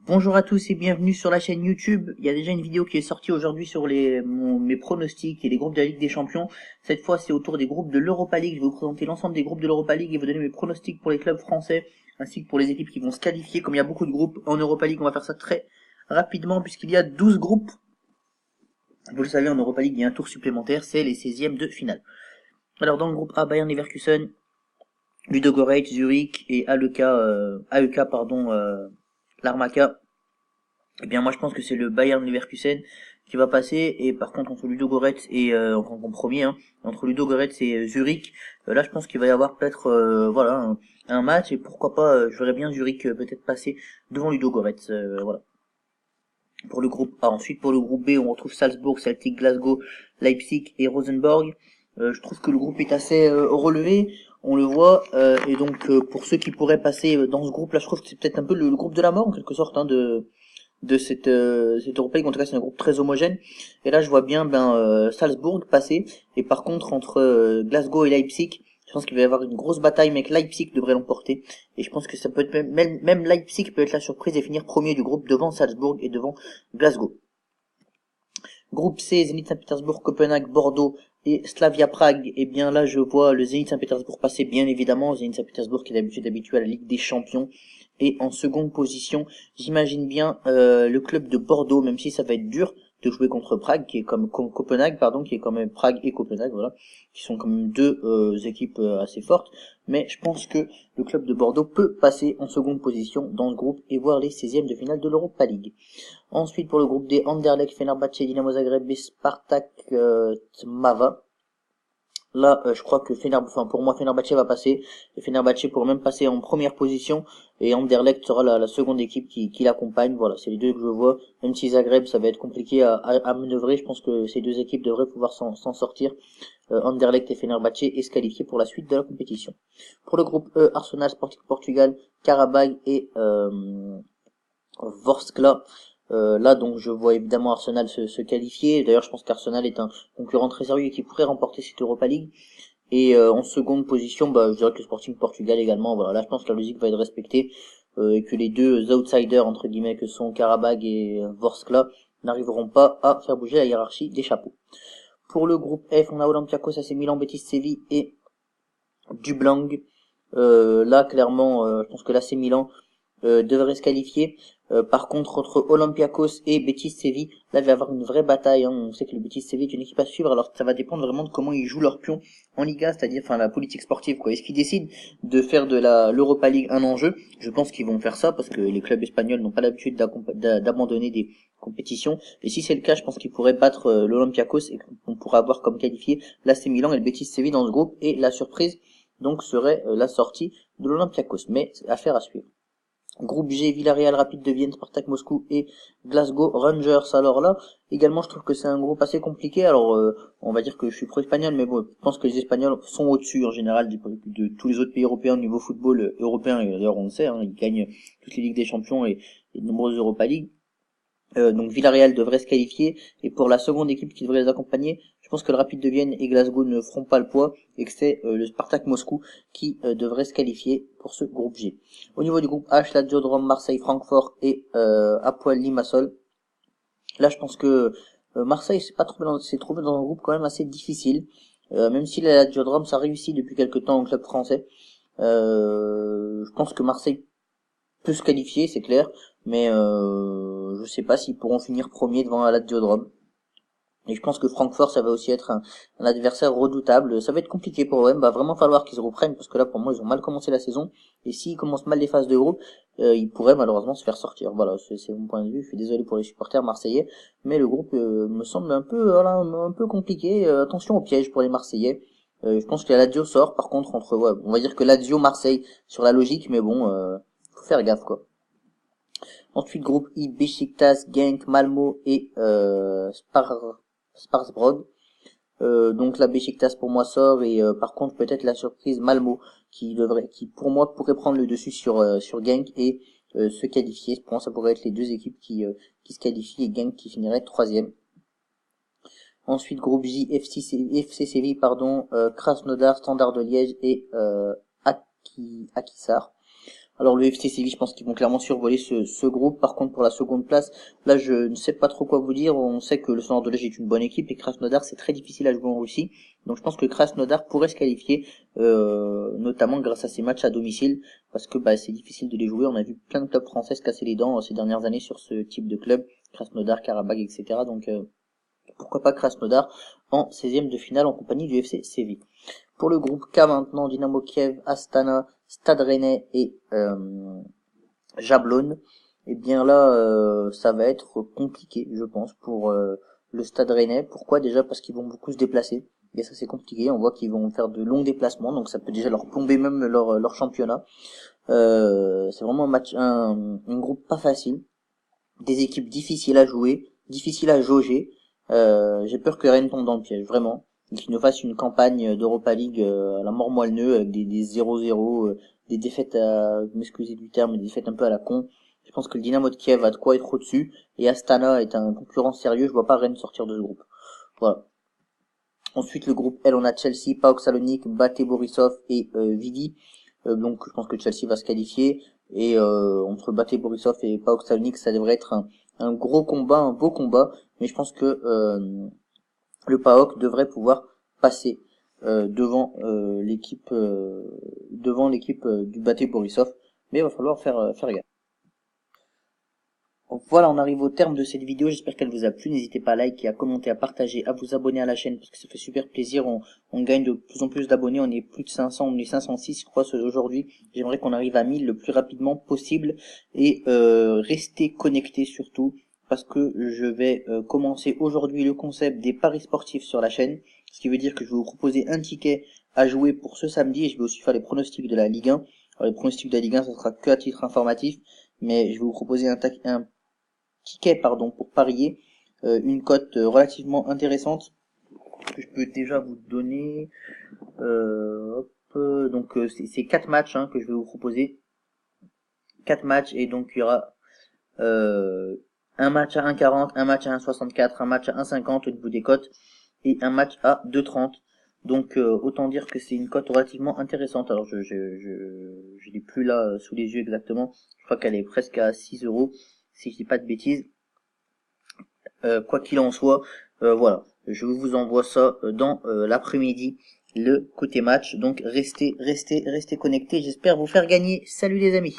Bonjour à tous et bienvenue sur la chaîne YouTube. Il y a déjà une vidéo qui est sortie aujourd'hui sur mes pronostics et les groupes de la Ligue des Champions. Cette fois, c'est autour des groupes de l'Europa League. Je vais vous présenter l'ensemble des groupes de l'Europa League et vous donner mes pronostics pour les clubs français ainsi que pour les équipes qui vont se qualifier. Comme il y a beaucoup de groupes en Europa League, on va faire ça très rapidement puisqu'il y a 12 groupes. Vous le savez, en Europa League, il y a un tour supplémentaire, c'est les 16e de finale. Alors dans le groupe A, Bayern Leverkusen, Ludogorets, Zurich et Larnaca. Eh bien, moi, je pense que c'est le Bayern Leverkusen qui va passer. Et par contre, entre Ludogorets et en premier, hein, entre Ludogorets et Zurich, là, je pense qu'il va y avoir peut-être, voilà, un match. Et pourquoi pas, je verrais bien Zurich peut-être passer devant Ludogorets. Voilà. Pour le groupe A. Ensuite, pour le groupe B, on retrouve Salzbourg, Celtic, Glasgow, Leipzig et Rosenborg. Je trouve que le groupe est assez relevé. On le voit. Et donc, pour ceux qui pourraient passer dans ce groupe-là, je trouve que c'est peut-être un peu le groupe de la mort, en quelque sorte, hein, de cette Europa League. En tout cas, c'est un groupe très homogène. Et là, je vois bien Salzbourg passer. Et par contre, entre Glasgow et Leipzig, je pense qu'il va y avoir une grosse bataille, mais que Leipzig devrait l'emporter. Et je pense que ça peut être même Leipzig peut être la surprise et finir premier du groupe devant Salzbourg et devant Glasgow. Groupe C, Zenit Saint-Pétersbourg, Copenhague, Bordeaux et Slavia Prague. Et bien là, je vois le Zenit Saint-Pétersbourg passer, bien évidemment. Zenit Saint-Pétersbourg qui est d'habitude habitué à la Ligue des Champions. Et en seconde position, j'imagine bien le club de Bordeaux, même si ça va être dur de jouer contre Prague, qui est comme Copenhague, pardon, qui est quand même Prague et Copenhague, voilà, qui sont quand même deux équipes assez fortes. Mais je pense que le club de Bordeaux peut passer en seconde position dans ce groupe et voir les 16e de finale de l'Europa League. Ensuite, pour le groupe D, Anderlecht, Fenerbahçe, Dinamo Zagreb et Spartak Trnava. Là, je crois que pour moi, Fenerbahçe va passer. Et Fenerbahçe pourrait même passer en première position. Et Anderlecht sera la seconde équipe qui l'accompagne. Voilà, c'est les deux que je vois. Même si Zagreb, ça va être compliqué à manœuvrer. Je pense que ces deux équipes devraient pouvoir s'en sortir. Anderlecht et Fenerbahçe et se qualifier pour la suite de la compétition. Pour le groupe E, Arsenal, Sporting Portugal, Karabag et Vorskla. Là, donc, je vois évidemment Arsenal se qualifier. D'ailleurs, je pense qu'Arsenal est un concurrent très sérieux et qui pourrait remporter cette Europa League. Et en seconde position, je dirais que le Sporting Portugal également. Voilà, là, je pense que la logique va être respectée et que les deux outsiders entre guillemets que sont Karabag et Vorskla n'arriveront pas à faire bouger la hiérarchie des chapeaux. Pour le groupe F, on a Olympiakos, AC Milan, Betis Séville et Dublang. Là, clairement, je pense que l'AC Milan devrait se qualifier. Par contre, entre Olympiakos et Betis Séville, là, il va y avoir une vraie bataille. Hein. On sait que le Betis Séville est une équipe à suivre, alors ça va dépendre vraiment de comment ils jouent leur pion en Liga, c'est-à-dire, enfin, la politique sportive, quoi. Est-ce qu'ils décident de faire de l'Europa League un enjeu? Je pense qu'ils vont faire ça, parce que les clubs espagnols n'ont pas l'habitude d'abandonner des compétitions. Et si c'est le cas, je pense qu'ils pourraient battre l'Olympiakos et qu'on pourra avoir comme qualifié l'AC Milan et le Betis Séville dans ce groupe. Et la surprise, donc, serait la sortie de l'Olympiakos. Mais, affaire à suivre. Groupe G, Villarreal, Rapide de Vienne, Spartak Moscou et Glasgow Rangers. Alors là, également, je trouve que c'est un groupe assez compliqué. Alors, on va dire que je suis pro-espagnol, mais bon, je pense que les Espagnols sont au-dessus en général de tous les autres pays européens au niveau football européen. Et d'ailleurs, on le sait, hein, ils gagnent toutes les Ligues des Champions et de nombreuses Europa League. Donc Villarreal devrait se qualifier, et pour la seconde équipe qui devrait les accompagner, je pense que le Rapide de Vienne et Glasgow ne feront pas le poids et que c'est le Spartak Moscou qui devrait se qualifier pour ce groupe G. Au niveau du groupe H, Lazio de Rome, Marseille, Francfort et Apoel Limassol. Là, je pense que Marseille s'est trouvé dans un groupe quand même assez difficile, même si la Lazio de Rome ça réussit depuis quelques temps au club français. Je pense que Marseille peut se qualifier, c'est clair, mais je sais pas s'ils pourront finir premier devant la Lazio de Rome. Et je pense que Francfort, ça va aussi être un adversaire redoutable. Ça va être compliqué pour eux. Va vraiment falloir qu'ils se reprennent parce que là, pour moi, ils ont mal commencé la saison. Et s'ils commencent mal les phases de groupe, ils pourraient malheureusement se faire sortir. Voilà, c'est mon point de vue. Je suis désolé pour les supporters marseillais, mais le groupe me semble un peu compliqué. Attention au piège pour les Marseillais. Je pense que la Lazio sort. Par contre, on va dire que Lazio Marseille sur la logique, mais bon, faut faire gaffe quoi. Ensuite, groupe I, Beşiktaş, Genk, Malmo et Sparsbrod. Donc la Beşiktaş pour moi sort et par contre peut-être la surprise Malmo qui pour moi pourrait prendre le dessus sur Genk et se qualifier. Pour moi ça pourrait être les deux équipes qui se qualifient et Genk qui finirait troisième. Ensuite groupe J, FC Séville pardon, Krasnodar, Standard de Liège et Akhisar. Alors le FC Séville, je pense qu'ils vont clairement survoler ce groupe. Par contre, pour la seconde place, là je ne sais pas trop quoi vous dire. On sait que le Standard de Liège est une bonne équipe et Krasnodar c'est très difficile à jouer en Russie. Donc je pense que Krasnodar pourrait se qualifier, notamment grâce à ses matchs à domicile, parce que c'est difficile de les jouer. On a vu plein de clubs français se casser les dents ces dernières années sur ce type de club, Krasnodar, Karabakh, etc. Donc pourquoi pas Krasnodar en 16e de finale en compagnie du FC Séville. Pour le groupe K maintenant, Dynamo Kiev, Astana, Stade Rennais et Jablonne. Et bien là, ça va être compliqué, je pense, pour le Stade Rennais. Pourquoi? Déjà parce qu'ils vont beaucoup se déplacer. Et ça c'est compliqué, on voit qu'ils vont faire de longs déplacements, donc ça peut déjà leur plomber même leur championnat. C'est vraiment un groupe pas facile, des équipes difficiles à jouer, difficiles à jauger. J'ai peur que Rennes tombe dans le piège, vraiment. Et qu'ils nous fassent une campagne d'Europa League à la mort moelle-neu, avec des 0-0, des défaites vous m'excusez du terme, des défaites un peu à la con. Je pense que le Dynamo de Kiev a de quoi être au-dessus, et Astana est un concurrent sérieux, je vois pas Rennes sortir de ce groupe. Voilà. Ensuite, le groupe L, on a Chelsea, PAOK Salonique, Bate Borisov et Vidi. Donc je pense que Chelsea va se qualifier. Et entre Bate Borisov et PAOK Salonique, ça devrait être un gros combat, un beau combat. Mais je pense que le PAOK devrait pouvoir passer devant l'équipe du Bate Borisov. Mais il va falloir faire gaffe. Donc voilà, on arrive au terme de cette vidéo, j'espère qu'elle vous a plu, n'hésitez pas à liker, à commenter, à partager, à vous abonner à la chaîne, parce que ça fait super plaisir, on gagne de plus en plus d'abonnés, on est plus de 500, on est 506 je crois aujourd'hui, j'aimerais qu'on arrive à 1000 le plus rapidement possible, et restez connectés surtout, parce que je vais commencer aujourd'hui le concept des paris sportifs sur la chaîne, ce qui veut dire que je vais vous proposer un ticket à jouer pour ce samedi, et je vais aussi faire les pronostics de la Ligue 1, alors les pronostics de la Ligue 1 ça sera que à titre informatif, mais je vais vous proposer un ticket pour parier, une cote relativement intéressante que je peux déjà vous donner. Donc c'est 4 matchs que je vais vous proposer. 4 matchs et donc il y aura un match à 1,40, un match à 1,64, un match à 1,50 au niveau des cotes et un match à 2,30. Donc autant dire que c'est une cote relativement intéressante. Alors je l'ai plus là sous les yeux exactement. Je crois qu'elle est presque à 6 euros si je dis pas de bêtises. Quoi qu'il en soit, voilà, je vous envoie ça dans l'après-midi, le côté match. Donc restez connectés, j'espère vous faire gagner. Salut les amis.